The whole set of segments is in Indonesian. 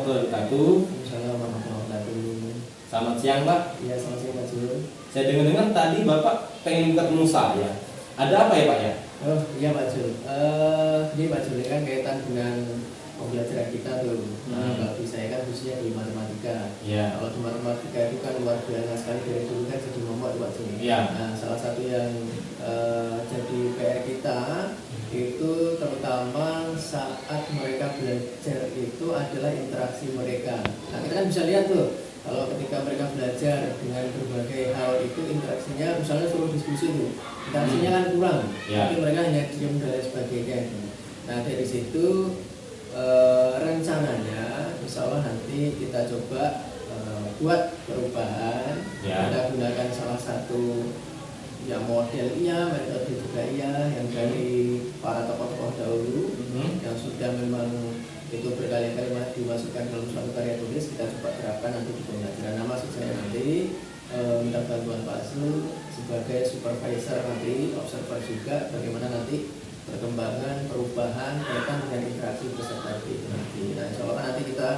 warahmatullahi wabarakatuh. Assalamualaikum warahmatullahi wabarakatuh. Selamat siang Pak. Iya, selamat siang Pak Jul. Saya dengar tadi Bapak pengen ketemu saya. Ada apa ya Pak ya? Oh iya Pak Jul. Ini Pak Jul ini kan kaitan dengan pembelajaran kita tuh. Kalau di saya kan khususnya di matematika. Iya. Kalau di matematika itu kan luar biasa sekali dari dulu kan jadi momok Pak Jul. Iya. Nah, salah satu yang jadi PR kita itu terutama saat mereka belajar itu adalah interaksi mereka. Nah, kita kan bisa lihat tuh kalau ketika mereka belajar dengan berbagai hal itu interaksinya, misalnya suruh diskusi tuh interaksinya kan kurang, tapi mereka hanya diam dan lain sebagainya. Nah, dari situ rencananya insya Allah nanti kita coba buat perubahan. Kita gunakan salah satu ya model iya, metode juga iya yang dari para tokoh-tokoh dahulu yang sudah memang itu berkali-kali dimasukkan dalam suatu karya tulis, kita coba terapkan nanti di pembelajaran. Nah, maksud saya nanti minta bantuan Pak Azul sebagai supervisor, nanti observer juga bagaimana nanti perkembangan perubahan kaitan dengan interaksi peserta itu nanti. Nah, insya Allah nanti kita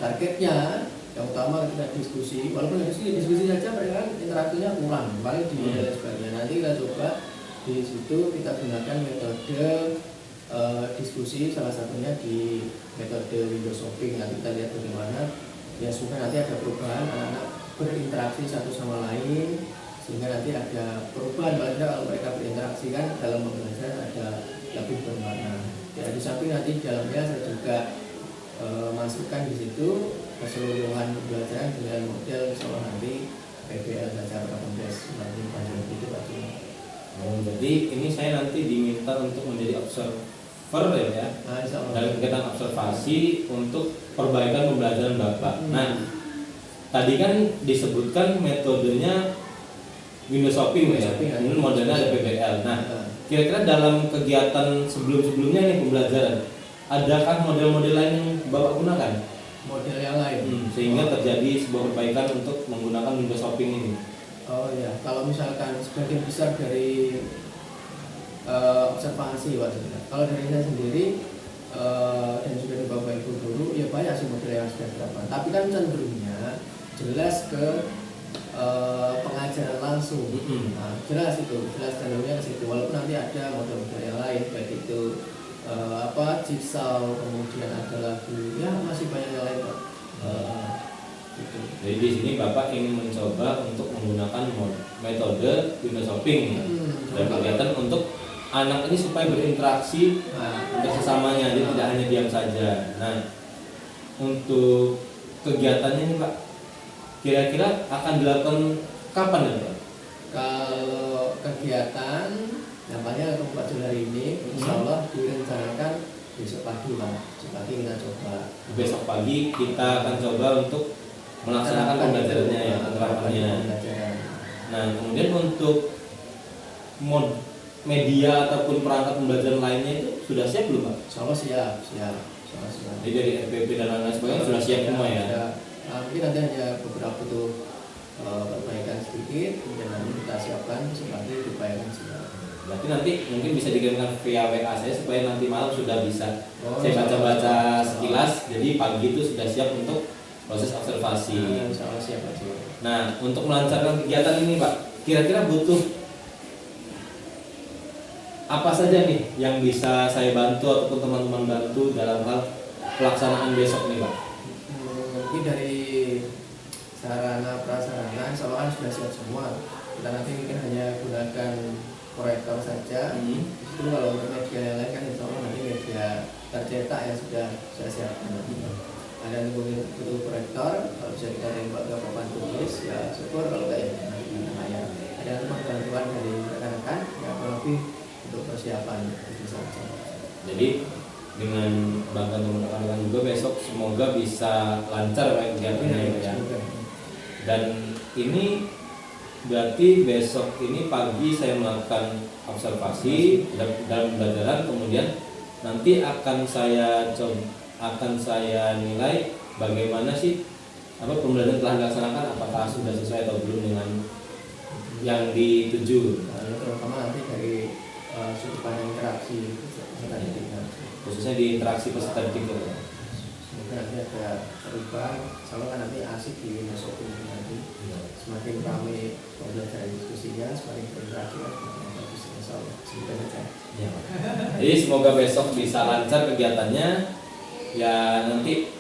targetnya yang utama kita diskusi, walaupun diskusi saja mereka kan interaksinya kurang, paling di dan sebagainya. Nanti kita coba di situ kita gunakan metode diskusi, salah satunya di metode window shopping. Nanti kita lihat bagaimana ya supaya nanti ada perubahan, anak-anak berinteraksi satu sama lain, sehingga nanti ada perubahan. Paling tidak kalau mereka berinteraksi kan dalam pembelajaran ada lebih bermakna. Ya, di samping nanti dalamnya saya juga masukkan di situ keseluruhan pembelajaran dengan model soal nanti PBL belajar 18 nanti panjang itu Pak. Jadi ini saya nanti diminta untuk menjadi observer ya, dalam kegiatan observasi untuk perbaikan pembelajaran Bapak. Nah, tadi kan disebutkan metodenya window shopping ya, kemudian modelnya ada PBL. Nah, kira-kira dalam kegiatan sebelum-sebelumnya nih pembelajaran, adakah model-model lain yang Bapak gunakan? Model yang lain sehingga terjadi sebuah perbaikan untuk menggunakan window shopping ini. Oh ya, kalau misalkan sebagian besar dari observasi Pak, kalau dari saya sendiri dan juga di Bapak Ibu guru ya banyak sih model yang sudah diterapkan, tapi kan cenderungnya jelas ke pengajaran langsung. Nah, jelas cenderungnya ke situ, walaupun nanti ada model-model yang lain baik itu jigsaw, kemudian ada lagu, ya masih banyak yang lain Pak. Gitu. Jadi di sini Bapak ingin mencoba untuk menggunakan metode window shopping dan kegiatan untuk anak ini supaya berinteraksi untuk sesamanya, jadi tidak hanya diam saja. Nah, untuk kegiatannya ini Pak, kira-kira akan dilakukan kapan ya Pak? Kalau kegiatan namanya untuk Pak Jul hari ini, insya Allah direncanakan besok pagi lah. Besok pagi kita coba. Besok pagi kita akan coba untuk melaksanakan pembelajarannya ya, penerapannya. Nah, kemudian untuk media ataupun perangkat pembelajaran lainnya itu sudah siap belum Pak? Insya Allah siap. Jadi dari RPP dan lain sebagainya sudah siap semua ya? Mungkin nanti hanya beberapa tuh perbaikan sedikit, kemudian nanti kita siapkan seperti dibayarkan semua. Berarti nanti mungkin bisa dikirimkan via WA saya supaya nanti malam sudah bisa saya baca-baca sekilas, jadi pagi itu sudah siap untuk proses observasi. Siap. Nah, untuk melancarkan kegiatan ini Pak, kira-kira butuh apa saja nih yang bisa saya bantu ataupun teman-teman bantu dalam hal pelaksanaan besok nih Pak? Mungkin dari sarana prasarana insya Allah kan sudah siap semua. Kita nanti mungkin hanya gunakan proyektor saja. Itu kalau untuk media yang lain kan insya Allah nanti media tercetak yang sudah saya siapkan. Ada yang butuh proyektor, kalau bisa kita tembak ke papan tulis ya syukur, kalau tidak ya nanti lumayan. Ada bantuan dari rekan-rekan ya lebih untuk persiapan itu saja. Jadi dengan bantuan teman-teman juga besok semoga bisa lancar kegiatannya ya. Dan ini berarti besok ini pagi saya melakukan observasi dalam pembelajaran, kemudian nanti akan saya nilai bagaimana sih pembelajaran telah dilaksanakan, apakah sudah sesuai atau belum dengan yang dituju. Terutama nanti dari sudut pandang interaksi peserta didik, khususnya di interaksi peserta didik. semoga nanti ada perubahan. Sama kan nanti asik di masuk nanti semakin ramai pembelajaran diskusinya, semakin berinteraksi kan semakin bagus insyaallah. Semoga saja. Ya. Jadi semoga besok bisa lancar kegiatannya. Ya nanti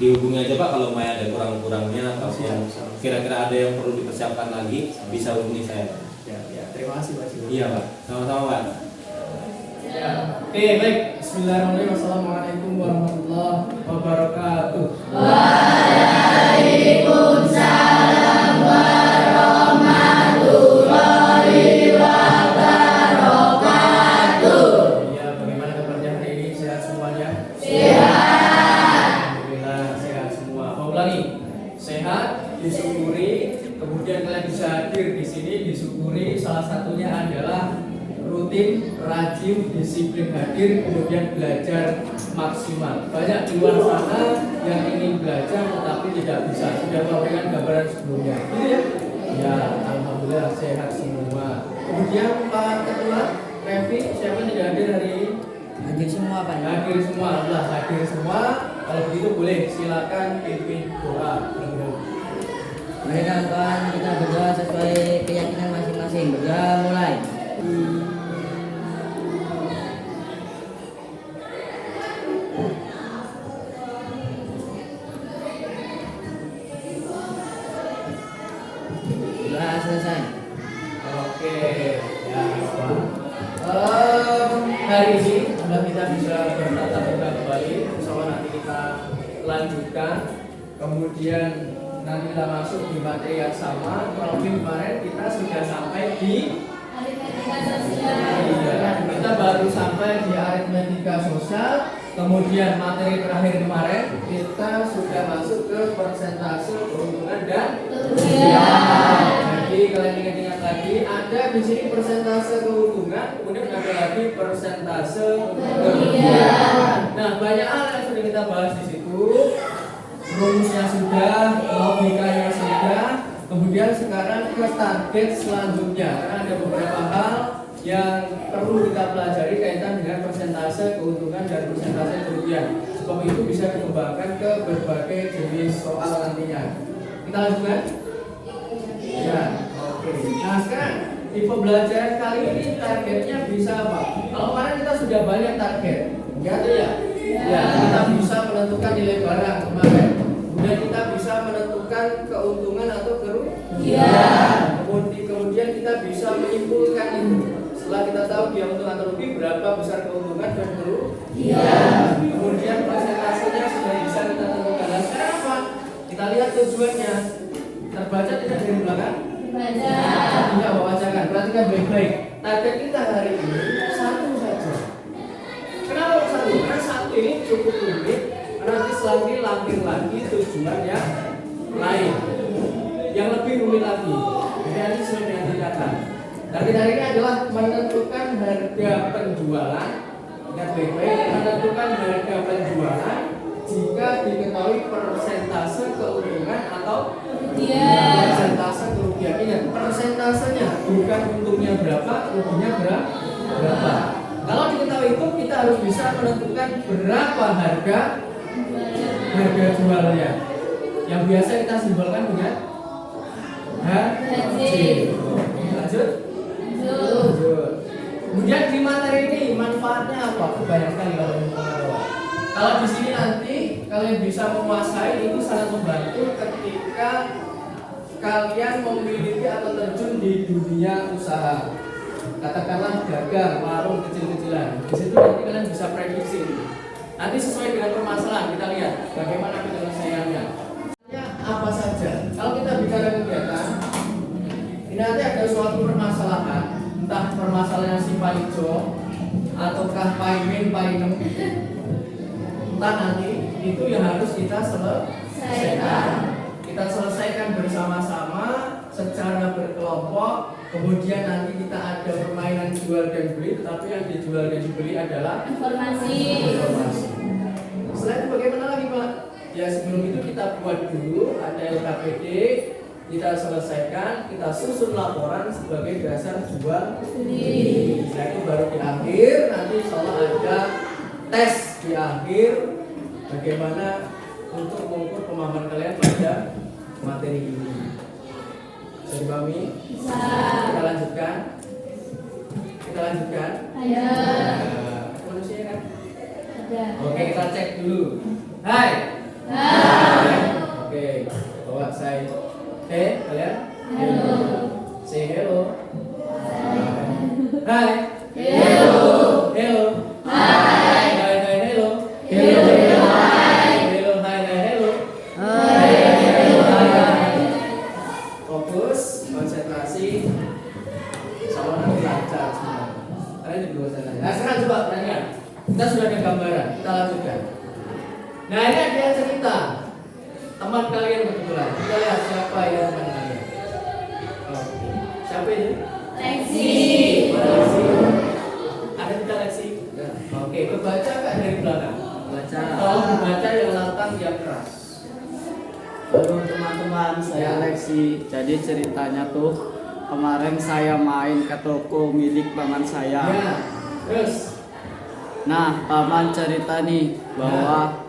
dihubungi aja Pak kalau Maya ada kurang-kurangnya atau kira-kira ada yang perlu dipersiapkan lagi bisa hubungi saya Pak. Ya, terima kasih Pak Jiwo. Iya Pak, sama-sama Pak. Ya, oke baik. Bismillahirrahmanirrahim. Assalamualaikum warahmatullahi wabarakatuh. Waalaikumsalam warahmatullahi wabarakatuh. Ya, bagaimana kabarnya hari ini? Sehat semuanya? Sehat. Alhamdulillah sehat semua. Mau ulangi? Sehat, disyukuri. Kemudian kalian bisa hadir di sini, disyukuri. Salah satunya adalah rutin, rajin, disiplin hadir, kemudian belajar maksimal. Banyak di luar sana yang ingin belajar tetapi tidak bisa. Sudah memberikan gambaran sebelumnya. Gitu ya? Ya, alhamdulillah sehat semua. Kemudian Pak Ketua, Revi, siapa yang tidak hadir hari ini? Hadir semua Pak. Hadir semua, Allah hadir semua. Kalau begitu boleh silakan pimpin doa. Mari kawan-kawan kita berdoa sesuai keyakinan masing-masing. Berdoa mulai. Doa selesai. Oke, ya hari ini sudah kita bisa bertatap muka kembali. Insyaallah nanti kita lanjutkan. Kemudian nanti kita masuk di materi yang sama. Kalau kemarin kita sudah sampai di kita baru sampai di aritmetika sosial. Kemudian materi terakhir kemarin kita sudah masuk ke persentase keuntungan dan kerugian. Jadi kalian ingat-ingat lagi, ada di sini persentase keuntungan, kemudian ada lagi persentase kerugian. Nah, banyak hal yang sudah kita bahas di situ. Rumusnya sudah, logikanya sudah. Kemudian sekarang ke target selanjutnya. Karena ada beberapa hal yang perlu kita pelajari kaitan dengan persentase keuntungan dan persentase kerugian. Sebab itu bisa dikembangkan ke berbagai jenis soal nantinya. Kita lanjutkan? Ya, oke. Nah sekarang di pembelajaran kali ini targetnya bisa apa? Kalau kemarin kita sudah banyak target, ya tuh ya. Ya, kita bisa menentukan nilai barang kemarin. Kemudian kita bisa menentukan keuntungan atau kerugian. Kemudian kita bisa menyimpulkan itu. Setelah kita tahu dia untung atau rugi, berapa besar keuntungan dan kerugian. Kemudian persentasenya sudah bisa kita tentukan. Nah sekarang apa? Kita lihat tujuannya. Terbaca tidak dari belakang? Tidak bacakan. Perhatikan baik-baik. Target kita hari ini satu saja. Kenapa satu? Karena satu ini cukup rumit. Nanti selanjutnya lagi tujuan yang lain, yang lebih rumit lagi. Jadi nanti sesuai dengan tingkatan. Target hari ini adalah menentukan harga penjualan. Ingat baik-baik, menentukan harga penjualan jika diketahui persentase keuntungan atau persentase kerugian. Ingat, persentasenya bukan untungnya berapa, ruginya berapa. Kalau diketahui itu, kita harus bisa menentukan berapa harga jualnya. Yang biasa kita simbolkan dengan H. Lanjut. Kemudian di materi ini manfaatnya apa? Banyak sekali kalau pengetahuan. Kalau di sini nanti kalian bisa menguasai, itu sangat membantu ketika kalian memiliki atau terjun di dunia usaha. Katakanlah dagang, warung kecil-kecilan. Di situ nanti kalian bisa prediksi. Nanti sesuai dengan permasalahan kita lihat bagaimana penyelesaiannya. Apa saja? Kalau kita bicara kegiatan, ini nanti ada suatu permasalahan, entah permasalahan si paijo ataukah paimin, painem, entah nanti itu yang harus kita selesaikan. Kita selesaikan bersama-sama secara berkelompok. Kemudian nanti kita ada permainan jual dan beli, tetapi yang dijual dan dibeli adalah informasi. Setelah itu bagaimana lagi Pak? Ya sebelum itu kita buat dulu ada LKPD, kita selesaikan, kita susun laporan sebagai dasar jual beli. Setelah itu baru di akhir nanti insya Allah ada tes di akhir. bagaimana untuk mengukur pemahaman kalian pada materi ini. Bisa dipahami? Bisa. Kita lanjutkan. Kita lanjutkan. Ayo. Ada manusia kan? Ada. Oke, kita cek dulu. Hai. Hai. Oke, bawa saya. Kalian? Hello. Say hello. Hai. Hello. Hello. Hai. Hai, hai, hello. Hello. Hai. Hello, hai, hai, hello. Fokus, konsentrasi, sama nanti lancar semua. Kalian juga konsentrasi. Nah sekarang coba pertanyaan. Kita sudah ada gambaran, kita lanjutkan. Nah ini ada yang cerita. Teman kalian kebetulan. Kita lihat siapa yang teman kalian. Oke. Siapa itu? Lexi. Mana Lexi? Ada tidak Lexi? Oke, kebaca nggak dari belakang? Baca. Kalau dibaca yang lantang, yang keras. Halo teman-teman, saya Lexi. Jadi ceritanya tuh kemarin saya main ke toko milik paman saya. Ya. Terus. Nah, paman cerita nih bahwa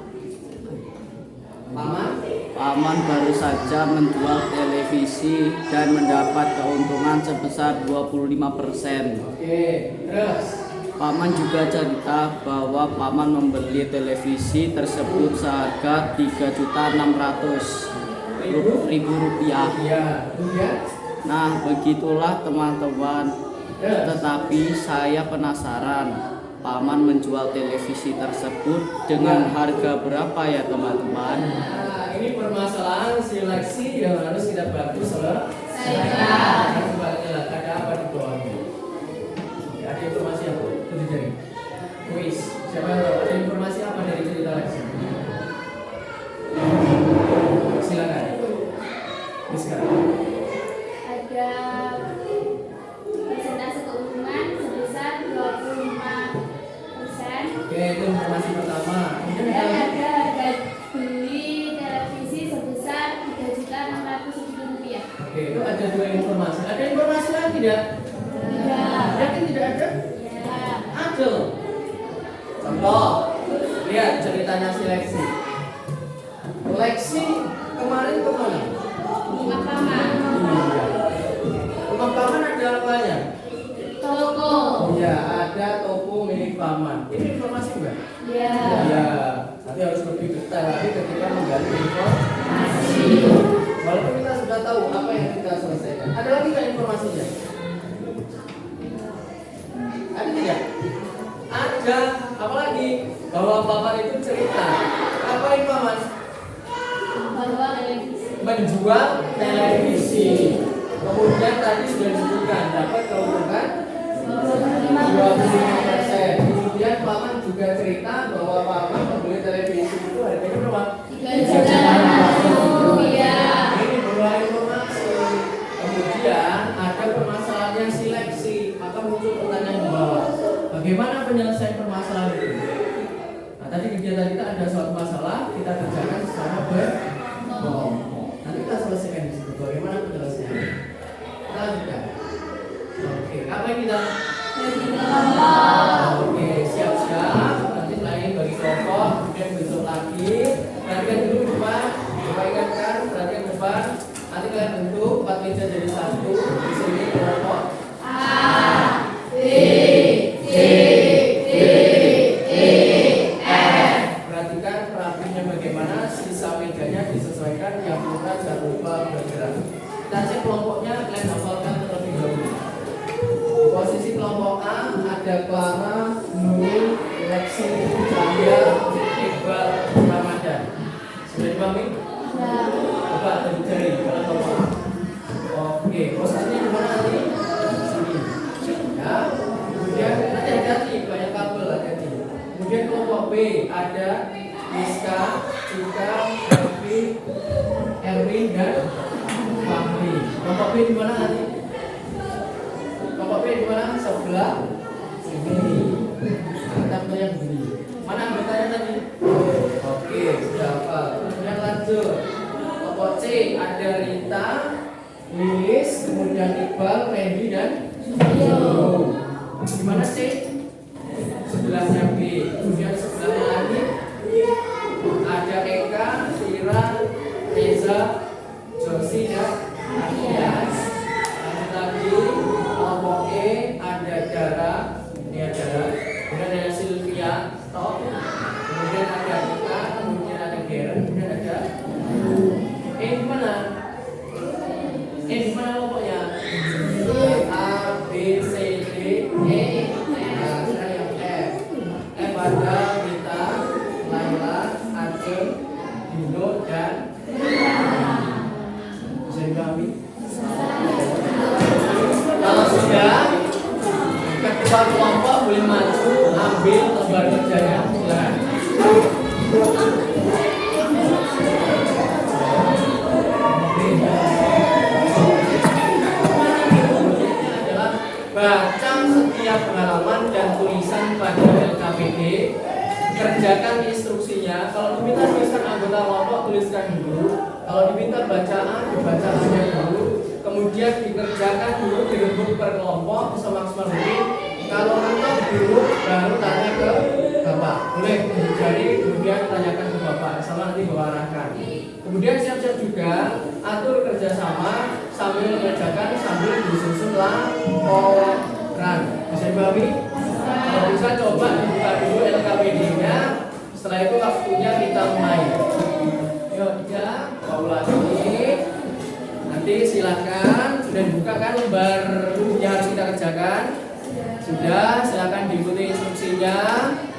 paman baru saja menjual televisi dan mendapat keuntungan sebesar 25%. Oke. Terus. Paman juga cerita bahwa paman membeli televisi tersebut seharga 3.600.000 rupiah. Ya. Kemudian. Nah, begitulah teman-teman. Terus. Tetapi saya penasaran, paman menjual televisi tersebut dengan harga berapa ya teman-teman? Nah, ini permasalahan seleksi yang harus kita bantu Selesaikan. Coba lihat ada apa di bawahnya. Oke, ada informasi apa? Itu dari kuis. Siapa yang tahu? Ada informasi apa dari cerita Lexi? Silakan. Sekarang. Ada persentase keuntungan sebesar 25%. Oke, itu informasi pertama. Kemudian Dan ada ada harga beli televisi sebesar 3.600.000 rupiah. Oke, itu ada dua informasi. Ada informasi lagi tidak? Tidak. Yakin tidak ada? Ya. Ada loh. Contoh, lihat ceritanya si Lexi. Lexi kemarin kemana? Rumah paman. Iya. Rumah paman ada apanya? Toko. Iya, ada toko milik paman. Ini informasi enggak? Ya. Iya. Nanti harus lebih detail lagi ketika menggali informasi. Walaupun kita sudah tahu apa yang kita selesaikan. Ada lagi nggak informasinya? Ada tidak? Ada. Apalagi bahwa paman itu cerita. Apain paman? Bawa televisi. Menjual televisi. Kemudian tadi sudah disebutkan dapat keuntungan 25%. Kemudian paman juga cerita bahwa paman membeli televisi itu harganya berapa? 3.600.000 rupiah. Ini berupa informasi. Kemudian ada permasalahan yang seleksi, maka muncul pertanyaan di bawah. Bagaimana penyelesaian permasalahan itu? Nah, tadi kegiatan kita ada suatu masalah, kita kerjakan secara berkelompok. Nanti kita selesaikan di situ. Bagaimana penyelesaiannya? Kita lanjutkan. Oke, apa yang kita? Oke, siap-siap. Nanti lain bagi kelompok, kemudian besok lagi. Perhatikan dulu depan, coba ingatkan, perhatikan depan. Nanti kalian bentuk 4 meja jadi satu. Di sini kelompok A, B, C, D, E, F. Perhatikan perapinya bagaimana, sisa mejanya disesuaikan, yang putar jangan lupa bergerak. Kita cek kelompoknya, kalian hafalkan terlebih dahulu. Di posisi kelompok A ada Clara, Nurul, Lexi, Cahya, Iqbal, Ramadan. Sudah dipahami? Ya. Coba dari jari, kalau tahu. Oke, posisinya di mana nanti? Di sini. Ya. Kemudian hati-hati, banyak kabel hati-hati. Kemudian kelompok B ada Rizka, Cika, Elvi, Erwin dan Fahri. Kelompok B di mana nanti? Kelompok B di mana? Sebelah sini. Kita yang begini. Mana anggotanya tadi? Oke, sudah hafal. Kemudian lanjut. Kelompok C ada Rita, Lilis, kemudian Iqbal, Randy dan Yo. Di mana C? Sebelahnya B. Kemudian sebelahnya lagi stop, kemudian ada kita, kemudian ada geren, kemudian ada di mana? Di mana pokoknya? A, B, C, D, E. Nah, sekarang yang F. F ada Rita, Laila, Aceh, Dino, dan Zenggawi. Kalau sudah, ketua kelompok boleh maju ambil lembar kerjanya. Silakan. Baca setiap halaman dan tulisan pada LKPD. Kerjakan instruksinya. Kalau diminta tuliskan anggota kelompok, tuliskan dulu. Kalau diminta bacaan, dibacaannya dulu. Kemudian dikerjakan dulu dirembuk per kelompok semaksimal mungkin. Kalau mentok dulu, baru tanya ke bapak. Boleh. Jadi kemudian tanyakan ke bapak. Sama nanti bawa arahkan. Kemudian siap-siap juga atur kerjasama sambil mengerjakan sambil disusun laporan. Bisa dipahami? Kalau bisa coba dibuka dulu LKPD-nya. Setelah itu waktunya kita mulai. Yuk, ya, mau lagi. Nanti silakan sudah dibuka kan lembar yang harus kita kerjakan. Sudah, silakan diikuti instruksinya.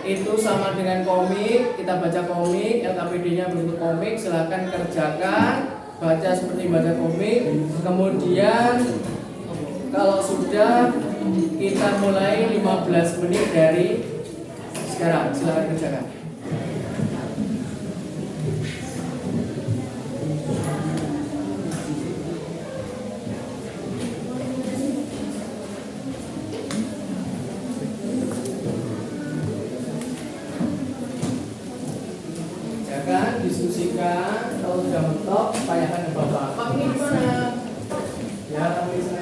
Itu sama dengan komik, kita baca komik, LKPD-nya bentuk komik, silakan kerjakan, baca seperti baca komik. Kemudian kalau sudah kita mulai 15 menit dari sekarang, silakan kerjakan. Diskusikan, kalau sudah mentok, tanyakan ke bapak. Pak, ini gimana? Ya, kamu bisa.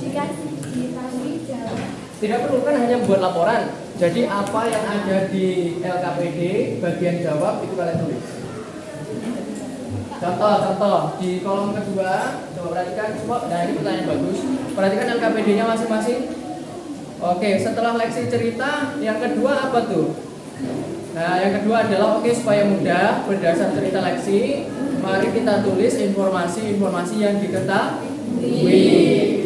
Dikasih jawab. Tidak perlu kan hanya buat laporan. Jadi apa yang ada di LKPD bagian jawab itu kalian tulis. Contoh di kolom kedua, coba perhatikan. Nah, ini pertanyaan bagus. Perhatikan LKPD-nya masing-masing. Oke, setelah leksi cerita, yang kedua apa tuh? Nah, yang kedua adalah supaya mudah berdasar cerita leksi, mari kita tulis informasi-informasi yang diketahui,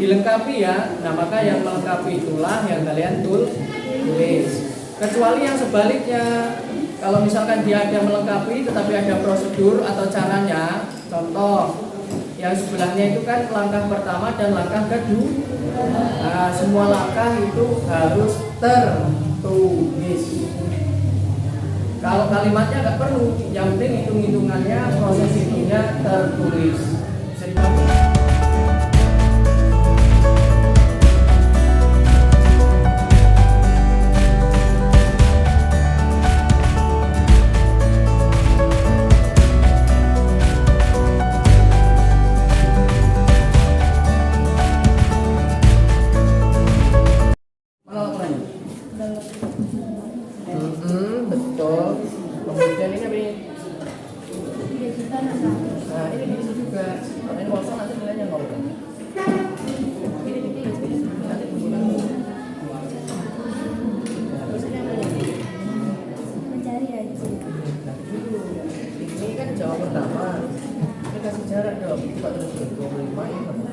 dilengkapi ya. Nah, maka yang melengkapi itulah yang kalian tulis. Kecuali yang sebaliknya, kalau misalkan dia ada melengkapi tetapi ada prosedur atau caranya, contoh yang sebelahnya itu kan langkah pertama dan langkah kedua. Nah, semua langkah itu harus tertulis. Kalau kalimatnya nggak perlu, yang penting hitung-hitungannya, proses hitungnya tertulis. Bisa dipahami? Mana laporannya? Betul. Kemudian ini apa ini? Nah, ini diisi juga. Kalau ini kosong nanti nilainya 0. Ini ditulis nanti digunakan. Nah, terus ini apa ini? Mencari aja. Ini kan jawab pertama. Ini kasih jarak dong. Coba terus 25 ini berapa?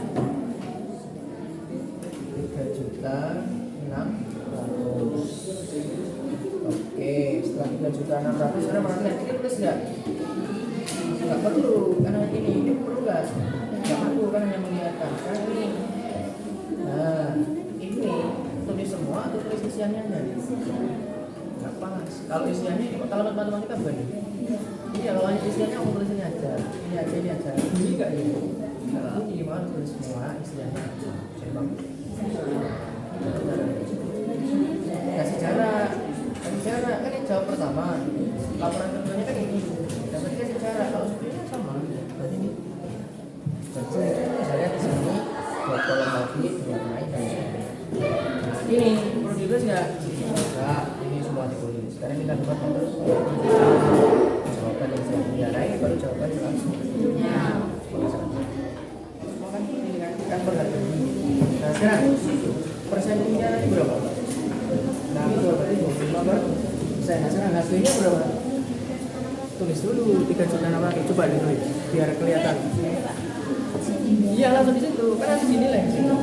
3.600.000. Oke, setelah 3.600.000 sudah mana ini tulis nggak? Nggak perlu, karena ini perlu nggak? Nggak perlu, kan hanya mengingatkan. Kan ini, nah ini tulis semua atau tulis isiannya aja? Nggak pas. Kalau isiannya, kalau matematika bukan? Iya, kalau hanya isiannya aku tulis ini aja. Ini aja, ini aja. Bunyi nggak ini? Kalau bunyi gimana tulis semua isiannya aja? Kasih jarak. Jarak kan yang jawab pertama, laporan keduanya kan ini, dan berarti kan secara kalau sebenarnya sama, berarti ini. Berarti saya di sini buat kolom lagi buat naik dan sebagainya. Nah ini perlu ditulis nggak? Enggak, ini semua ditulis. Sekarang kita buat terus jawaban yang saya punya. Nah ini baru jawaban yang langsung. Semua kan ini kan berharga. Nah sekarang persennya nanti berapa? Nah betul. Saya sekarang harganya berapa? Tulis dulu 3 juta apa? Coba ditulis biar kelihatan. Iya langsung di situ, kan nanti dinilai di situ.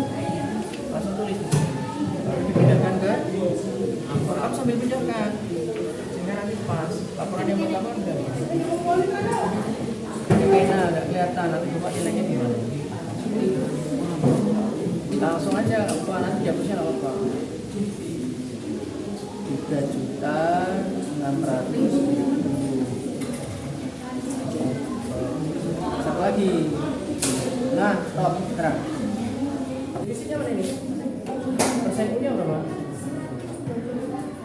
Langsung tulis. Baru dipindahkan ke laporan sambil pindahkan. Sehingga nanti pas laporan yang pertama udah. Nah, nggak kelihatan nanti coba nilainya gimana. Langsung aja apa nanti dihapusnya nggak apa-apa. 3.600.000. Satu lagi. Nah, stop. Sekarang. Isinya mana ini? Persen punya berapa?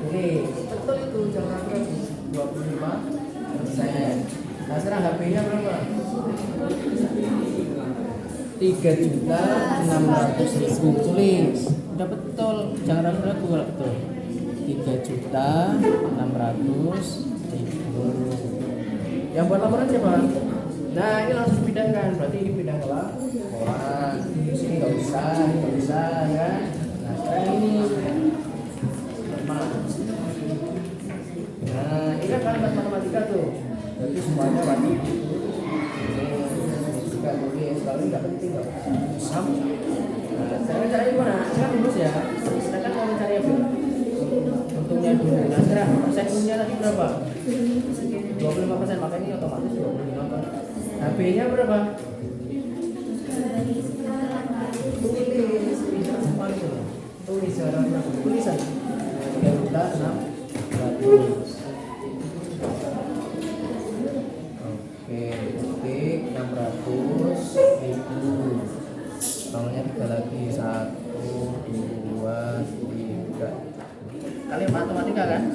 Oke, betul itu jangan ragu. 25%. Nah, sekarang HP-nya berapa? 3.600.000. Tulis. Udah betul, jangan ragu-ragu kalau betul. 3.600.000. Yang buat laporan siapa? Nah, ini langsung pindahkan. Berarti ini pindah ke laporan. Sini nggak usah, ini nggak usah ya. Nah, sekarang ini. Nah, ini kan kalimat matematika tuh. Berarti semuanya wajib. Jika tulis, kalau ini nggak penting nggak usah. Nah, sekarang caranya gimana? Sekarang lulus ya. Silakan mau mencari apa? Untungnya dulu. Nah, sekarang persennya tadi berapa? 25%, makanya ini otomatis 25%. HP-nya berapa? Tulis, bisa semua itu. Tulis sekarang tulisan. 3.600.000. Oke, titik 600.000. Tolongnya 3 lagi. 1, 2, 3. Kalimat matematika kan?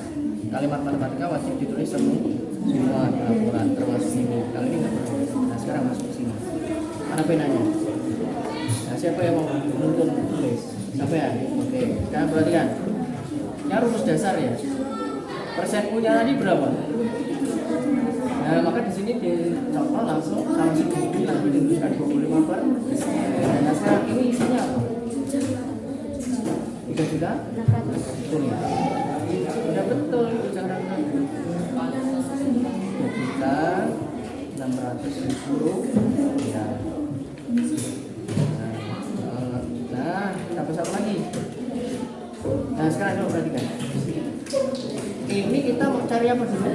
Kalimat matematika wajib ditulis semua laporan termasuk ini. Kalau ini nggak perlu. Nah sekarang masuk ke sini. Mana penanya? Nah siapa yang mau menuntun tulis? Siapa ya? Oke. Sekarang perhatikan. Ini rumus dasar ya. Persen punya tadi berapa? Nah maka di sini dicontoh langsung sama si buku nanti dituliskan 25%. Nah sekarang ini isinya apa? 3 juta? Betul ya. Udah betul itu jangan ragu. 3.600.000 ya. Nah, tambah satu lagi. Nah, sekarang coba perhatikan. Ini kita mau cari apa dulu?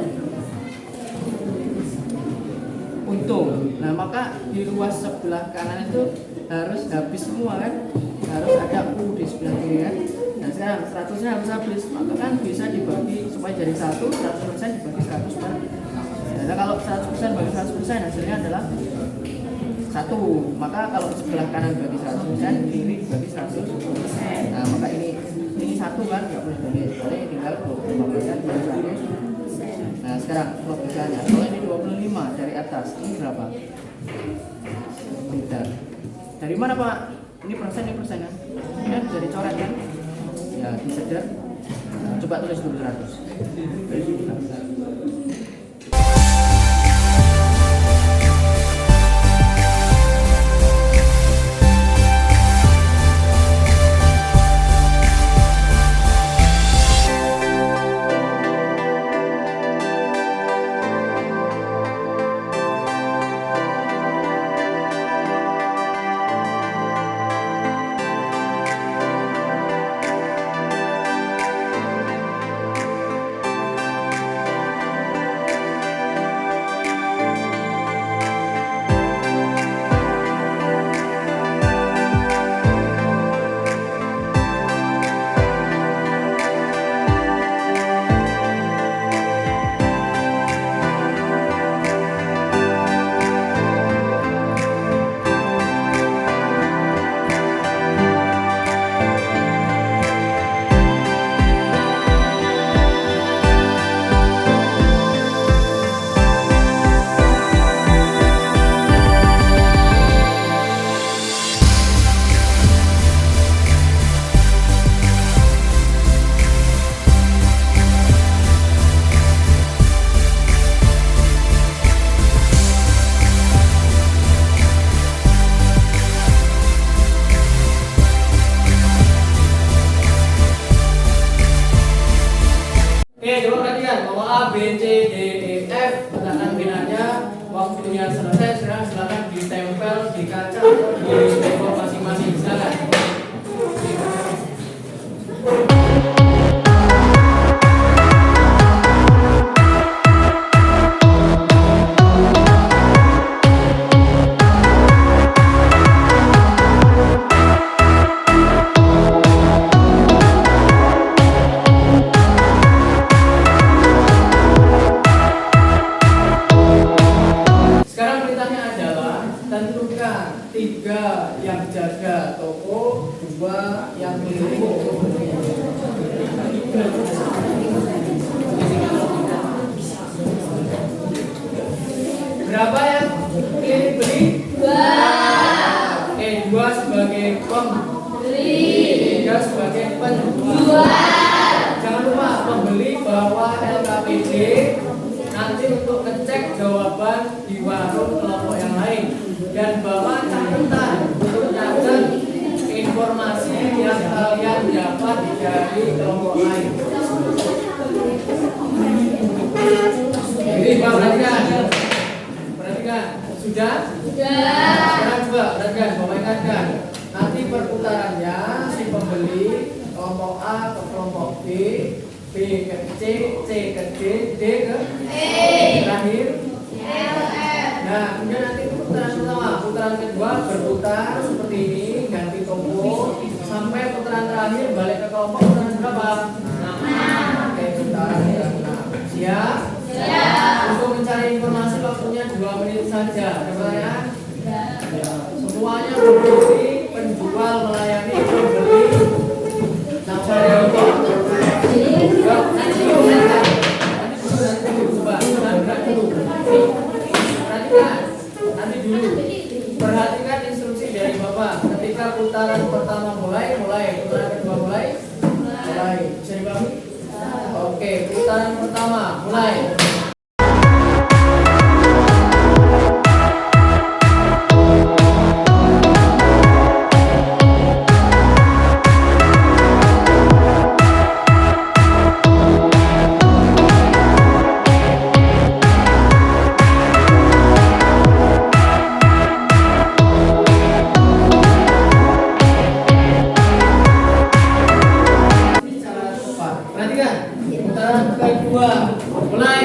Untung. Nah, maka di ruas sebelah kanan itu harus habis semua kan? Harus ada U di sebelah kiri kan? Nah, sekarang 100-nya harus habis. Maka kan bisa dibagi supaya jadi 100% dibagi 100 per. Nah, kalau 100% bagi 100% hasilnya adalah 1. Maka kalau sebelah kanan bagi 100%, kiri bagi 100%. Nah, maka ini 1 kan nggak boleh bagi. Jadi tinggal 25% bagi 100. Nah, sekarang logikanya. Kalau ini 25 dari atas, ini berapa? Tidak. Dari mana Pak? Ini persen kan? Ini kan bisa dicoret kan? Ya, disedar. Nah, coba tulis dulu 100. A, B, C, D, E, F. Letakkan pinanya. Waktunya selesai, silakan ditempel di kaca atau di tembok masing-masing. Silakan. Tentukan 3 yang jaga toko, 2 yang keliling. Berapa yang keliling beli? 2. Oke, 2 sebagai pembeli, 3 sebagai penjual. Jangan lupa pembeli bawa LKPD nanti untuk ngecek jawaban di warung kelompok yang lain, dan bawa catatan untuk catat informasi yang kalian dapat dari kelompok lain. Jadi perhatikan, sudah? Sekarang coba perhatikan, bapak ingatkan. Nanti perputarannya si pembeli kelompok A ke kelompok B, B ke C, C ke D, D ke E, terakhir Nah, kemudian nanti putaran pertama, putaran kedua berputar seperti ini, ganti toko, sampai putaran terakhir balik ke kelompok putaran berapa? 6. Oke, putaran ke-6. Siap? Siap. Untuk mencari informasi waktunya 2 menit saja. Ada pertanyaan? Ya. Semuanya berdiri, penjual melayani pembeli. Sampai kelompok. Nanti dulu. Perhatikan instruksi dari Bapak. Ketika putaran pertama mulai, putaran kedua mulai. Bisa dipahami? Oke, putaran pertama mulai. Putaran kedua mulai.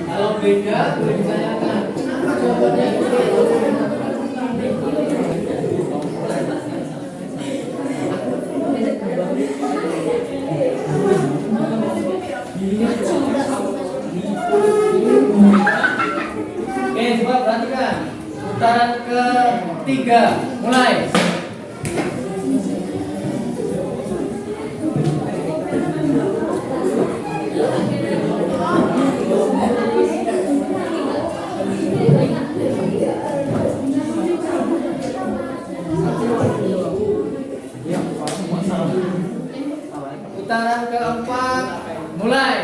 Kalau beda boleh ditanyakan kenapa jawabannya itu. Oke, coba perhatikan. Putaran ketiga, mulai. Putaran keempat, mulai.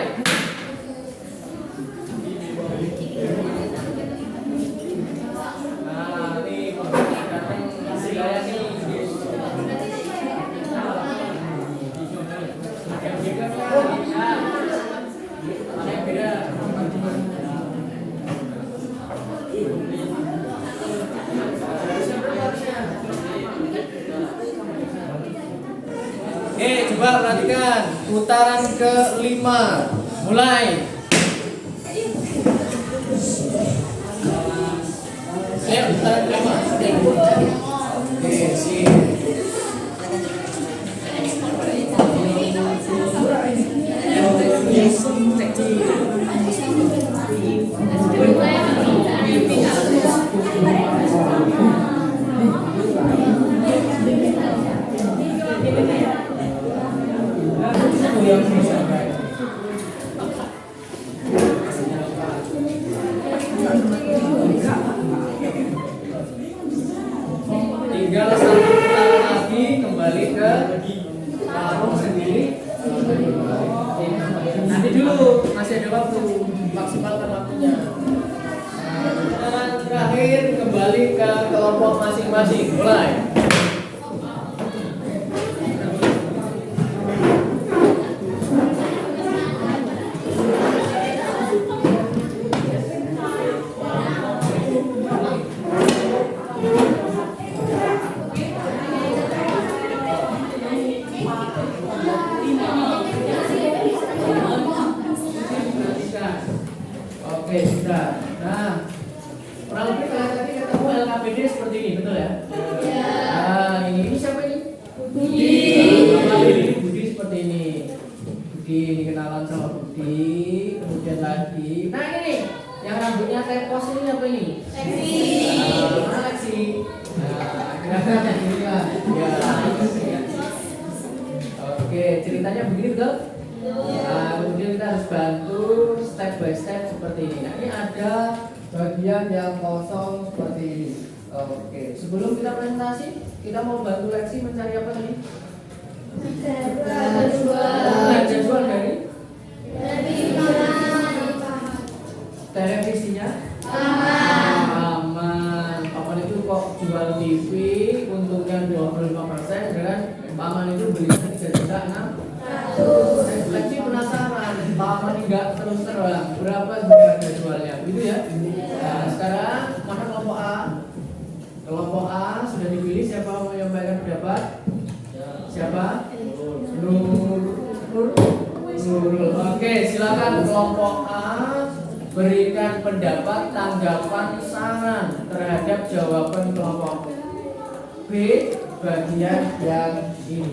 Oke, coba perhatikan. Putaran kelima, mulai. Ayo, putaran kelima. Oke, sip. tinggal satu putaran lagi kembali ke kampung sendiri. Nanti dulu masih ada waktu, maksimalkan waktunya. Putaran terakhir kembali ke kelompok masing-masing. Mulai. Oke, sudah. Nah, kurang lebih kalian tadi ketemu LKPD seperti ini, betul ya? Nah, ini siapa ini? Budi. Ini Budi seperti ini. Budi, ini kenalan sama Budi. Kemudian lagi, nah ini nih, yang rambutnya kayak pos ini apa ini? Lexi. Mana Lexi? Nah, kira-kira ini kan? Ya. Oke, ceritanya begini betul? Nah, kemudian kita harus bantu step by step seperti ini. Nah, ini ada bagian yang kosong seperti ini. Oke, sebelum kita presentasi, kita mau bantu Lexi mencari apa tadi? Jadwal dari televisinya aman. Paman itu kok jual TV, untungnya 25%, dan paman itu belinya 3.600.000. Lexi penasaran, paman enggak terus terang berapa harga jualnya, gitu ya? Nah, sekarang mana kelompok A? Kelompok A sudah dipilih, siapa mau menyampaikan pendapat? Siapa? Nurul. Oke, silakan kelompok A berikan pendapat, tanggapan, saran terhadap jawaban kelompok B bagian yang ini.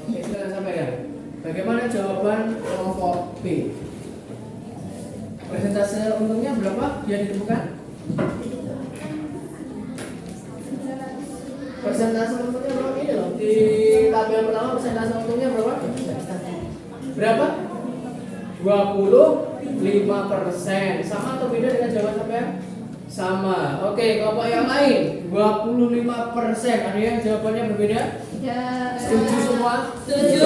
Oke, silakan sampaikan. Bagaimana jawaban kelompok B? Persentase untungnya berapa yang ditemukan? Persentase untungnya berapa? Ini loh, di tabel pertama persentase untungnya berapa? Berapa? 25%. Sama atau beda dengan jawaban sampean? Sama. Oke, kelompok yang lain 25%. Ada yang jawabannya berbeda? Ya. Setuju semua? Setuju.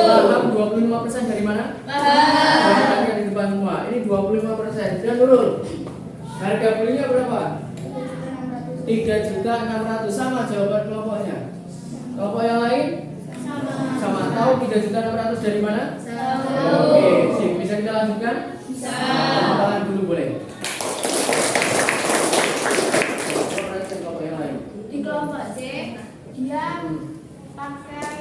Paham 25% dari mana? Paham. Yang di depan semua. Ini 25%. Dan Nurul, harga belinya berapa? 3.600.000. Sama jawaban kelompoknya. Kelompok yang lain? Sama. Tahu 3.600.000 dari mana? Oke, sip. Bisa kita lanjutkan? Bisa. Tangan dulu boleh. Kelompok yang lain. Di kelompok C, dia pakai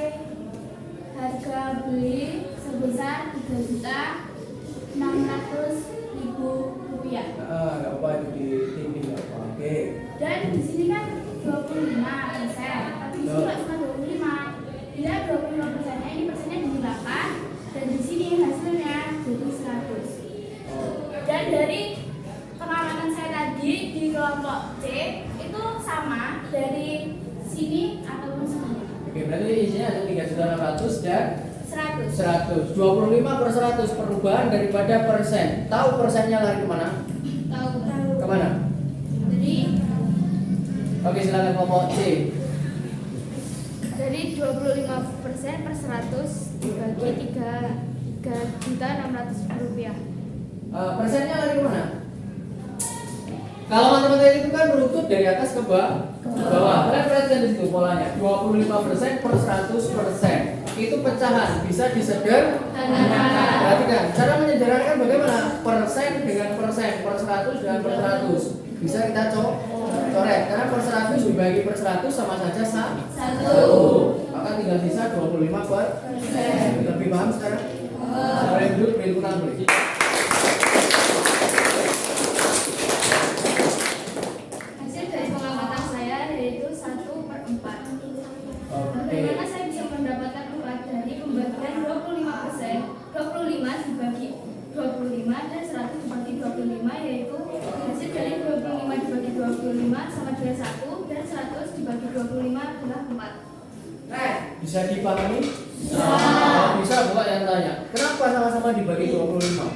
harga beli sebesar 3.600.000 rupiah. Nggak apa itu di TV nggak apa. Oke. Dan di sini kan 25%, tapi di sini nggak cuma 25. Bila 25%-nya ini persennya dihilangkan, dan di sini hasilnya jadi 100. Dan dari pengamatan saya tadi di kelompok C itu sama dari sini ataupun sini. Oke, berarti isinya ada 3.600.000 dan 100. 100. 25/100 perubahan daripada persen. Tahu persennya lari kemana? Tahu. Kemana? Jadi Oke, silakan kelompok C. dari 25% per 100 dibagi 3.600.000 rupiah. Persennya lari kemana? Kalau matematika itu kan beruntut dari atas ke bawah. Kalian perhatikan di situ polanya. 25% per 100%. Itu pecahan, bisa disederhanakan. Perhatikan, cara menyederhanakan bagaimana? Persen dengan persen, per 100 dengan per 100. Bisa kita coret, karena per 100 dibagi per 100 sama saja 1. Maka tinggal sisa 25%. Lebih paham sekarang? Boleh duduk, beri tangan boleh. Hasil dari pengamatan saya yaitu 1/4. Bagaimana saya bisa mendapatkan 4 dari pembagian 25%? 25 dibagi 25 dan 100 dibagi 25, yaitu hasil dari 25 dibagi 25 sama dengan 1, dan 100 dibagi 25 adalah 4. Bisa dipahami? Bisa, bukan yang tanya. Kenapa sama-sama dibagi 25?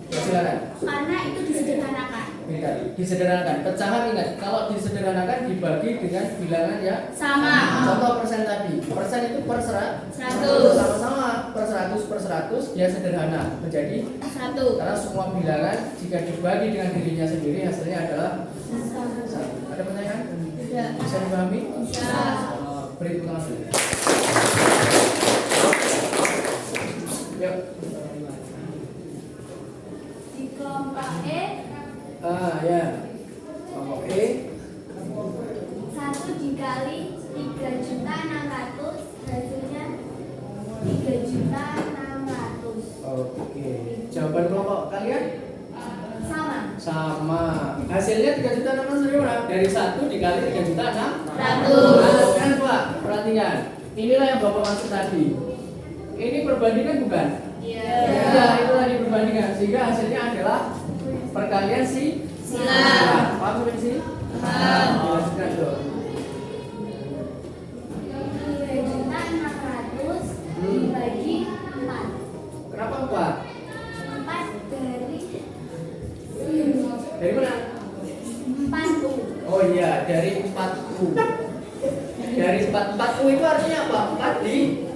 Ya, silakan. Karena itu disederhanakan. Ini tadi. disederhanakan. Pecahan ingat, kalau disederhanakan dibagi dengan bilangan ya Sama. contoh persen tadi. Persen itu per 100. 100. Sama-sama per 100 dia sederhana menjadi 1. karena semua bilangan jika dibagi dengan dirinya sendiri hasilnya adalah 1. Ada pertanyaan? Tidak. Bisa dipahami? Bisa. Beri tepuk tangan dulu. Yuk. Di kelompok E Ya. Kelompok E. 1 dikali 3.600 hasilnya 3.600. Oke. Jawaban kelompok kalian? Sama. Sama. Hasilnya 3.600 dari mana? Dari 1 dikali 3.600. 100. Kan Pak, perhatikan. Inilah yang Bapak maksud tadi. Ini perbandingan bukan? Iya. Ya, itu tadi perbandingan. Sehingga hasilnya adalah perkalian Silang. Paham sampai sini? Paham. Jelaskan dong. 3.600 dibagi 4. Kenapa 4? 4 dari Dari mana? 4U. Oh iya, dari 4U. Dari 4U itu artinya apa? 4 kali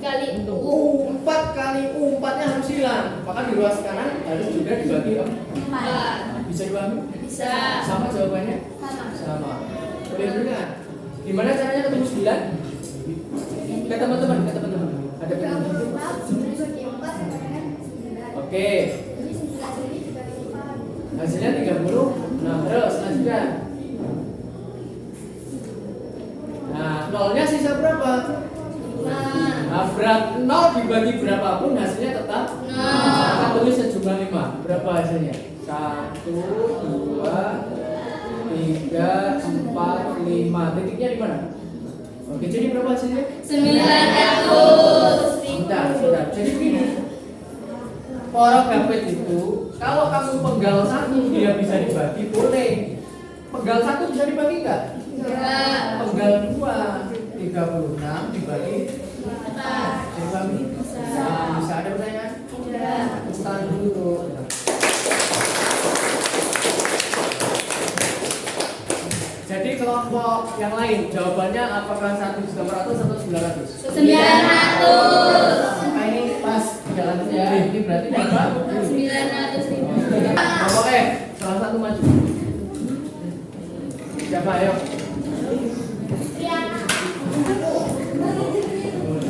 4 kali U, 4-nya harus hilang. Maka di ruas kanan harus juga dibagi 4. 4. Bisa dipahami? Bisa. Sama jawabannya? Sama. Sama. Boleh dengar? Gimana caranya ketemu 9? Ke teman-teman. Ada teman-teman. Oke. Hasilnya 30. Nah, terus lanjutkan. Nah, nolnya sisa berapa? Nah, berat 0 dibagi berapapun hasilnya tetap 0. Kita tulis sejumlah 5. Berapa hasilnya? 1, 2, 3, 4, 5. Titiknya di mana? Oke, jadi berapa hasilnya? 900. Sudah. Jadi begini. Porogapet itu kalau kamu penggal 1 dia bisa dibagi, boleh. Penggal 1 bisa dibagi enggak? Enggak. Penggal 2 36 dibagi 4. dibagi bisa. Ada pertanyaan? Tidak. Tahan dulu. Jadi kelompok yang lain jawabannya apakah 1.900 atau 900? 900. Nah, ini pas jalannya. Ini berarti berapa? 900.000. Kelompok E, salah satu maju. Siapa ayo?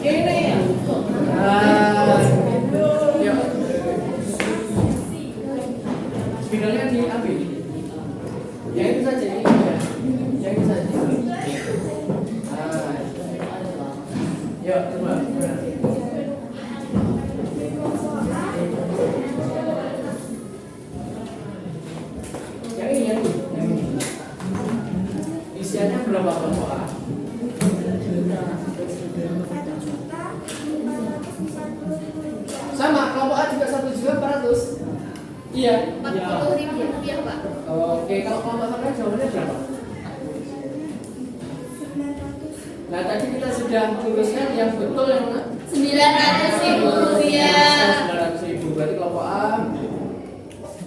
Ini. Yuk. Spidolnya diambil. Yang itu saja ini. Yang itu saja. Yuk, coba. Yang ini. Isiannya berapa kelompok A? Sama, kelompok A juga 1.400.000. Iya. 40.000 rupiah, Pak. Oke, kalau kelompok sampai jawabannya berapa? Nah, tadi kita sudah luruskan yang betul yang mana? 900.000 rupiah. 900.000. Berarti kelompok A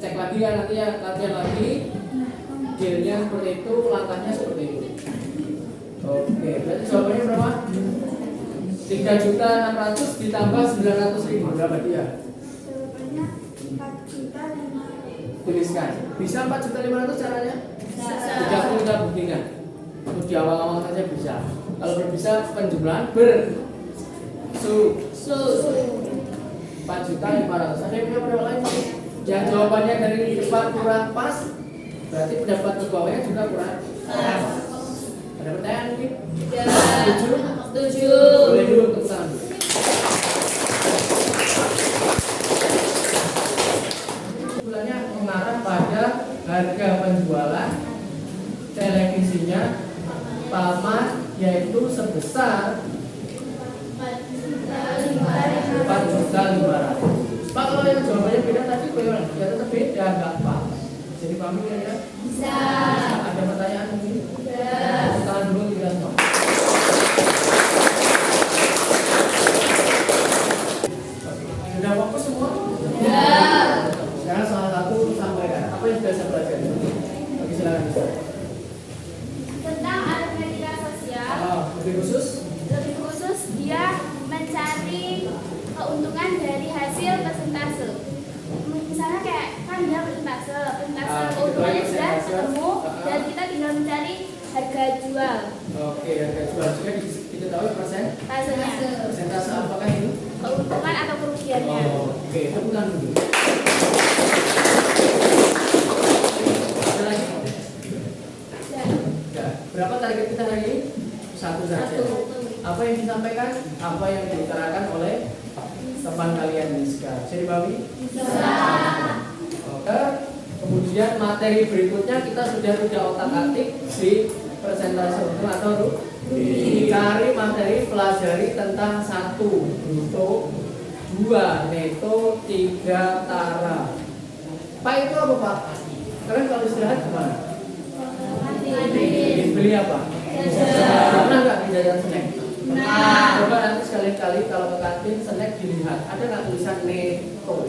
cek lagi ya nanti ya, latihan lagi. Dealnya seperti itu, langkahnya seperti itu. Oke, berarti jawabannya berapa? 3.600.000 ditambah 900.000 berapa dia? Jawabannya 4.500.000. Tuliskan. Bisa 4.500.000 caranya? Bisa. 30 kita buktikan. Untuk di awal-awal saja bisa. Kalau belum bisa penjumlahan sus 4.500.000. Ada yang punya pendapat lain? Yang jawabannya dari depan kurang pas, berarti pendapat ke bawahnya juga kurang pas. Ada pertanyaan mungkin? Setuju? Setuju. Boleh dulu untuk tangan dulu. Kesimpulannya mengarah pada harga penjualan televisinya paman yaitu sebesar 4.500.000. Pak, kalau yang jawabannya beda tadi bagaimana? Ya tetap beda, nggak pas. Jadi pahami ya? Bisa. Ada pertanyaan mungkin? Bisa. Tahan dulu kita semua. Sudah fokus semua? Ya. Sekarang salah satu sudah saya pelajari. Oke, silakan. Tentang aritmetika sosial, Lebih khusus? lebih khusus dia mencari keuntungan dari hasil persentase. Misalnya kayak kan dia persentase keuntungannya sudah ketemu dan kita tinggal mencari harga jual. Oke, harga jual juga diketahui Persentase persentase apakah itu? keuntungan atau kerugiannya. Oke, tepukan dulu. Ada lagi? Ya. Berapa target kita hari ini? Satu saja. Apa yang disampaikan? Apa yang diutarakan oleh teman kalian Miska? Bisa dipahami? Bisa. Oke. Kemudian materi berikutnya kita sudah otak-atik di persentase untung atau rugi. Cari materi, pelajari tentang 1 bruto, 2 neto, 3 tara. Pak itu apa Pak? Kalian kalau istirahat gimana? Beli apa? Pernah nggak di jajan snack? Coba nanti sekali-kali kalau ke kantin snack dilihat, ada nggak tulisan neto?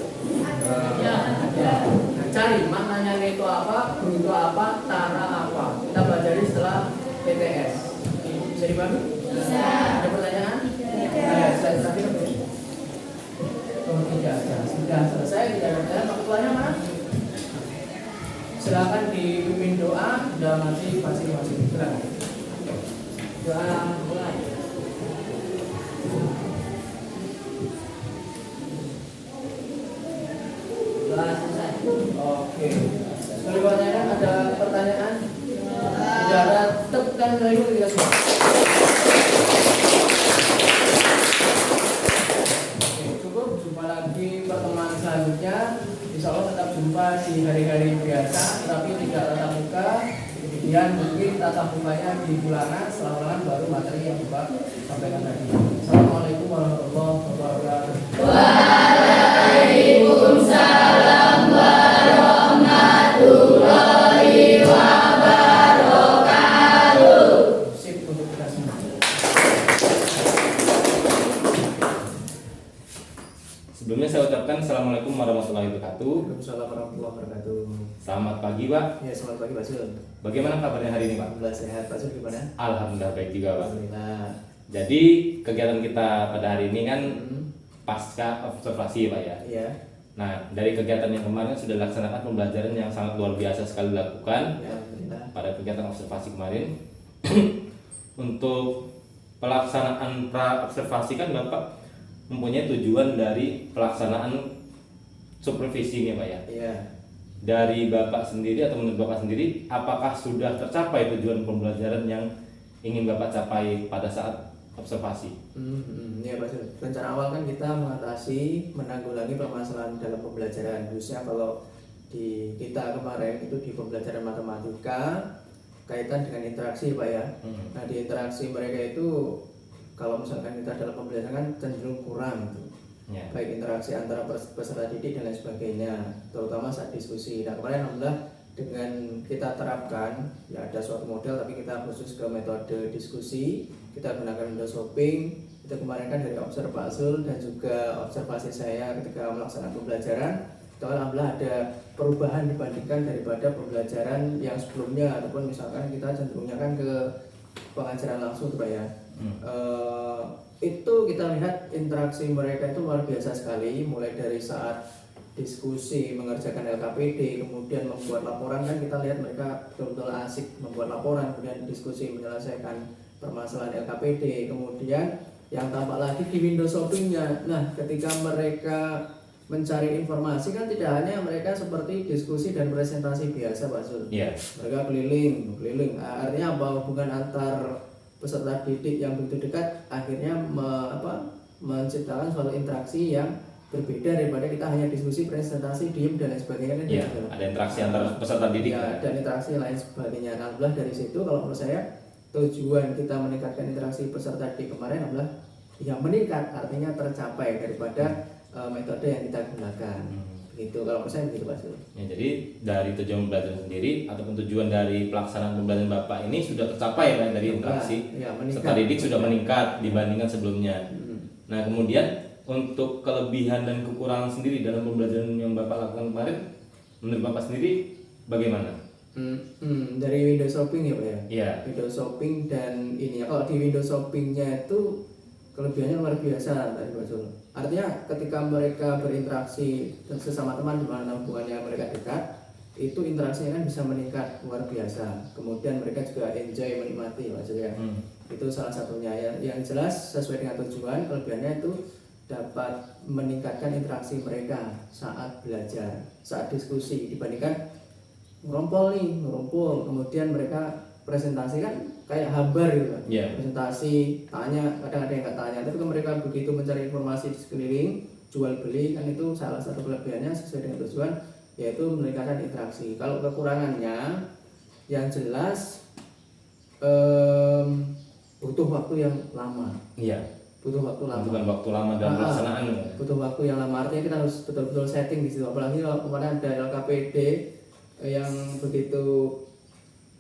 Ya, ada. Nah, cari maknanya neto apa, bruto apa, tara apa. Kita pelajari setelah PTS. Bisa dipahami? Bisa. Ada pertanyaan? Ya, saya terakhir. Oh, tidak ada. Sudah selesai, tidak ada pertanyaan. Pak ketuanya mana? Silakan dipimpin doa dan nanti masing-masing. Silakan. Doa mulai. Doa selesai. Oke. Sekali pertanyaan, ada pertanyaan? Tidak ada, tepukan lagi ketika semua. Oke, cukup. Jumpa lagi pertemuan selanjutnya. Insya Allah tetap jumpa di hari-hari biasa, tapi tidak tatap muka. Kemudian mungkin tatap mukanya di bulanan, setelah baru materi yang Bapak sampaikan tadi. Assalamualaikum warahmatullahi wabarakatuh. Waalaikumsalam warahmatullahi wabarakatuh. Sip untuk kita semua. Sebelumnya saya ucapkan Assalamualaikum warahmatullahi wabarakatuh. Waalaikumsalam warahmatullahi wabarakatuh. Selamat pagi Pak. Ya, selamat pagi Pak Sul. Bagaimana kabarnya hari ini Pak? Alhamdulillah sehat. Pak Sul gimana? Alhamdulillah baik juga Pak. Alhamdulillah. Jadi kegiatan kita pada hari ini kan pasca observasi Pak ya. Iya. Nah dari kegiatan yang kemarin sudah dilaksanakan pembelajaran yang sangat luar biasa sekali dilakukan Ya, alhamdulillah. pada kegiatan observasi kemarin. Untuk pelaksanaan pra observasi kan Bapak mempunyai tujuan dari pelaksanaan supervisi ini Pak ya. Iya. Dari Bapak sendiri atau menurut Bapak sendiri, apakah sudah tercapai tujuan pembelajaran yang ingin Bapak capai pada saat observasi? Ya Pak Sul. Rencana awal kan kita mengatasi, menanggulangi permasalahan dalam pembelajaran. Khususnya kalau di kita kemarin itu di pembelajaran matematika kaitan dengan interaksi Pak ya. Nah di interaksi mereka itu kalau misalkan kita dalam pembelajaran kan cenderung kurang gitu. Ya. Baik interaksi antara peserta didik dan lain sebagainya, terutama saat diskusi. Nah kemarin alhamdulillah dengan kita terapkan ya ada suatu model tapi kita khusus ke metode diskusi, kita gunakan window shopping. Itu kemarin kan dari observasi dan juga observasi saya ketika melaksanakan pembelajaran, itu alhamdulillah ada perubahan dibandingkan daripada pembelajaran yang sebelumnya, ataupun misalkan kita cenderungnya kan ke pengajaran langsung Pak ya. Itu kita lihat interaksi mereka itu luar biasa sekali, mulai dari saat diskusi mengerjakan LKPD, kemudian membuat laporan kan kita lihat mereka betul-betul asik membuat laporan, kemudian diskusi menyelesaikan permasalahan LKPD, kemudian yang tampak lagi di window shoppingnya. Nah ketika mereka mencari informasi kan tidak hanya mereka seperti diskusi dan presentasi biasa Pak Sul. Iya. Mereka keliling. Artinya apa, hubungan antar peserta didik yang begitu dekat akhirnya menciptakan suatu interaksi yang berbeda daripada kita hanya diskusi, presentasi, diem dan lain sebagainya kan. Iya, ada interaksi antara peserta didik. Ya, dan interaksi lain sebagainya. Alhamdulillah dari situ kalau menurut saya tujuan kita meningkatkan interaksi peserta didik kemarin adalah yang meningkat, artinya tercapai daripada metode yang kita gunakan. Begitu kalau menurut saya begitu Pak Sul. Ya, jadi dari tujuan pembelajaran sendiri ataupun tujuan dari pelaksanaan pembelajaran Bapak ini sudah tercapai kan dari interaksi Ya, peserta didik sudah meningkat dibandingkan sebelumnya. Nah kemudian untuk kelebihan dan kekurangan sendiri dalam pembelajaran yang Bapak lakukan kemarin, menurut Bapak sendiri bagaimana? Dari window shopping ya Pak ya? Iya. Window shopping dan ini ya, kalau di window shoppingnya itu kelebihannya luar biasa tadi Pak Zul. Artinya ketika mereka berinteraksi sesama teman di mana hubungannya mereka dekat, itu interaksinya kan bisa meningkat luar biasa. Kemudian mereka juga enjoy menikmati Pak Zul ya. Itu salah satunya ya. Yang jelas sesuai dengan tujuan, kelebihannya itu dapat meningkatkan interaksi mereka saat belajar, saat diskusi dibandingkan ngerumpul, kemudian mereka presentasi kan kayak habar gitu kan. Presentasi, tanya, kadang ada yang nggak tanya, tapi kalau mereka begitu mencari informasi di sekeliling, jual beli kan itu salah satu kelebihannya sesuai dengan tujuan, yaitu meningkatkan interaksi. Kalau kekurangannya, yang jelas butuh waktu yang lama. Iya. Butuh waktu lama. Bukan waktu lama dalam pelaksanaan. Butuh waktu yang lama, artinya kita harus betul-betul setting di situ. Apalagi kalau kemarin ada LKPD yang begitu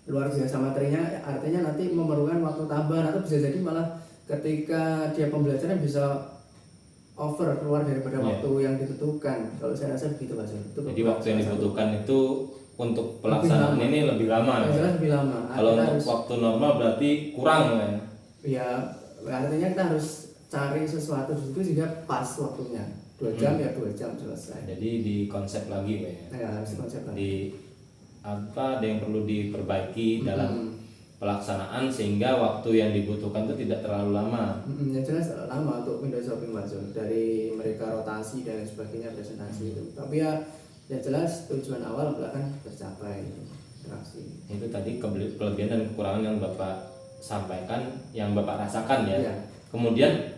luar biasa materinya, artinya nanti memerlukan waktu tambahan atau bisa jadi malah ketika dia pembelajaran bisa over keluar daripada waktu yang ditentukan. Kalau saya rasa begitu Mas. Jadi waktu yang dibutuhkan itu untuk pelaksanaan ini lebih lama. Lebih lama. Kalau untuk waktu normal berarti kurang kan? Ya, artinya kita harus cari sesuatu di situ sehingga pas waktunya. 2 jam ya 2 jam selesai. Jadi di konsep lagi ya. Harus konsep lagi. Di apa ada yang perlu diperbaiki dalam pelaksanaan sehingga waktu yang dibutuhkan itu tidak terlalu lama. Yang jelas lama untuk window shopping Mas, dari mereka rotasi dan sebagainya, presentasi itu. Tapi ya jelas tujuan awal akan tercapai interaksi. Itu tadi kelebihan dan kekurangan yang Bapak sampaikan, yang Bapak rasakan ya. Kemudian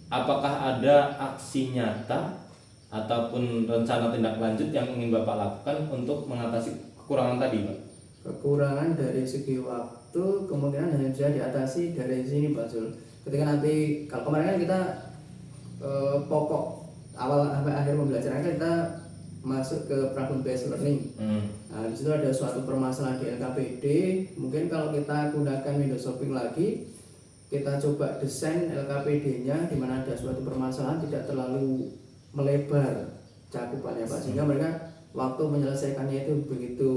apakah ada aksi nyata ataupun rencana tindak lanjut yang ingin Bapak lakukan untuk mengatasi kekurangan tadi Pak? Kekurangan dari segi waktu kemungkinan hanya bisa diatasi dari sini Pak Zul. Ketika nanti, kalau kemarin kan kita pokok awal sampai akhir pembelajaran kan kita masuk ke problem based learning. Nah, di situ ada suatu permasalahan di LKPD. Mungkin kalau kita gunakan window shopping lagi, kita coba desain LKPD-nya di mana ada suatu permasalahan tidak terlalu melebar cakupannya Pak, sehingga mereka waktu menyelesaikannya itu begitu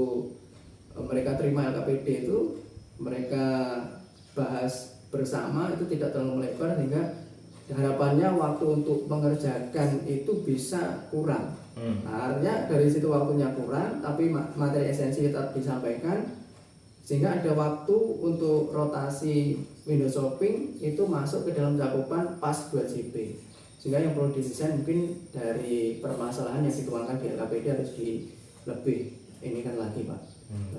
mereka terima LKPD itu mereka bahas bersama itu tidak terlalu melebar, sehingga harapannya waktu untuk mengerjakan itu bisa kurang. Nah, artinya dari situ waktunya kurang tapi materi esensi tetap disampaikan, sehingga ada waktu untuk rotasi window shopping itu masuk ke dalam cakupan pas 2 JP. Sehingga yang perlu didesain mungkin dari permasalahan yang dituangkan di LKPD harus lebih ini kan lagi Pak.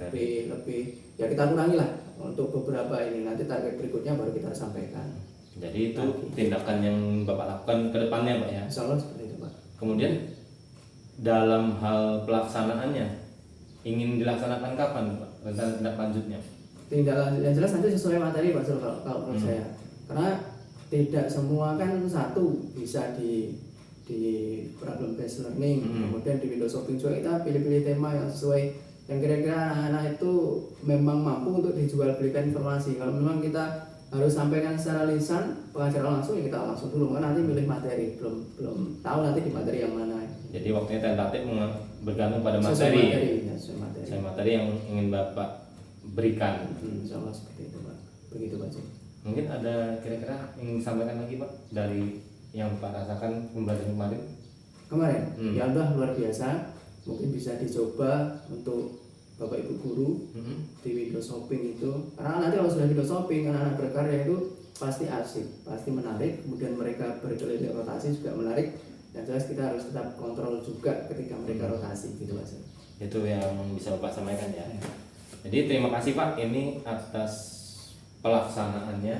Lebih ya kita kurangi lah untuk beberapa ini, nanti target berikutnya baru kita sampaikan. Jadi itu tindakan yang Bapak lakukan ke depannya Pak ya? Insya Allah seperti itu Pak. Kemudian dalam hal pelaksanaannya ingin dilaksanakan kapan Pak? Rencana tindak lanjutnya? Yang jelas nanti sesuai materi Pak Zul kalau menurut saya. Karena tidak semua kan satu bisa di problem based learning, kemudian di window shopping juga kita pilih-pilih tema yang sesuai, yang kira-kira anak-anak itu memang mampu untuk dijual belikan informasi. Kalau memang kita harus sampaikan secara lisan pengajaran langsung, ya kita langsung dulu, karena nanti milih materi belum tahu nanti di materi yang mana. Jadi waktunya tentatif bergantung pada materi. Sesuai materi yang ingin Bapak berikan. Insya Allah seperti itu Pak. Begitu Pak. Mungkin ada kira-kira ingin disampaikan lagi Pak dari yang Pak rasakan pembelajaran kemarin? Ya udah luar biasa. Mungkin bisa dicoba untuk Bapak Ibu guru di window shopping itu. Karena nanti kalau sudah window shopping, anak-anak berkarya itu pasti asik, pasti menarik. Kemudian mereka berkeliling rotasi juga menarik. Dan jelas kita harus tetap kontrol juga ketika mereka rotasi gitu Mas. Itu yang bisa Bapak sampaikan ya. Jadi terima kasih Pak ini atas pelaksanaannya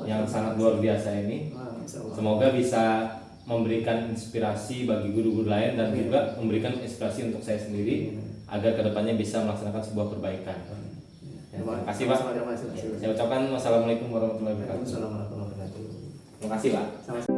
yang sangat luar biasa ini. Semoga bisa memberikan inspirasi bagi guru-guru lain dan juga memberikan inspirasi untuk saya sendiri agar kedepannya bisa melaksanakan sebuah perbaikan. Terima kasih Pak. Saya ucapkan wassalamualaikum warahmatullahi wabarakatuh. Assalamualaikum warahmatullahi wabarakatuh. Terima kasih Pak.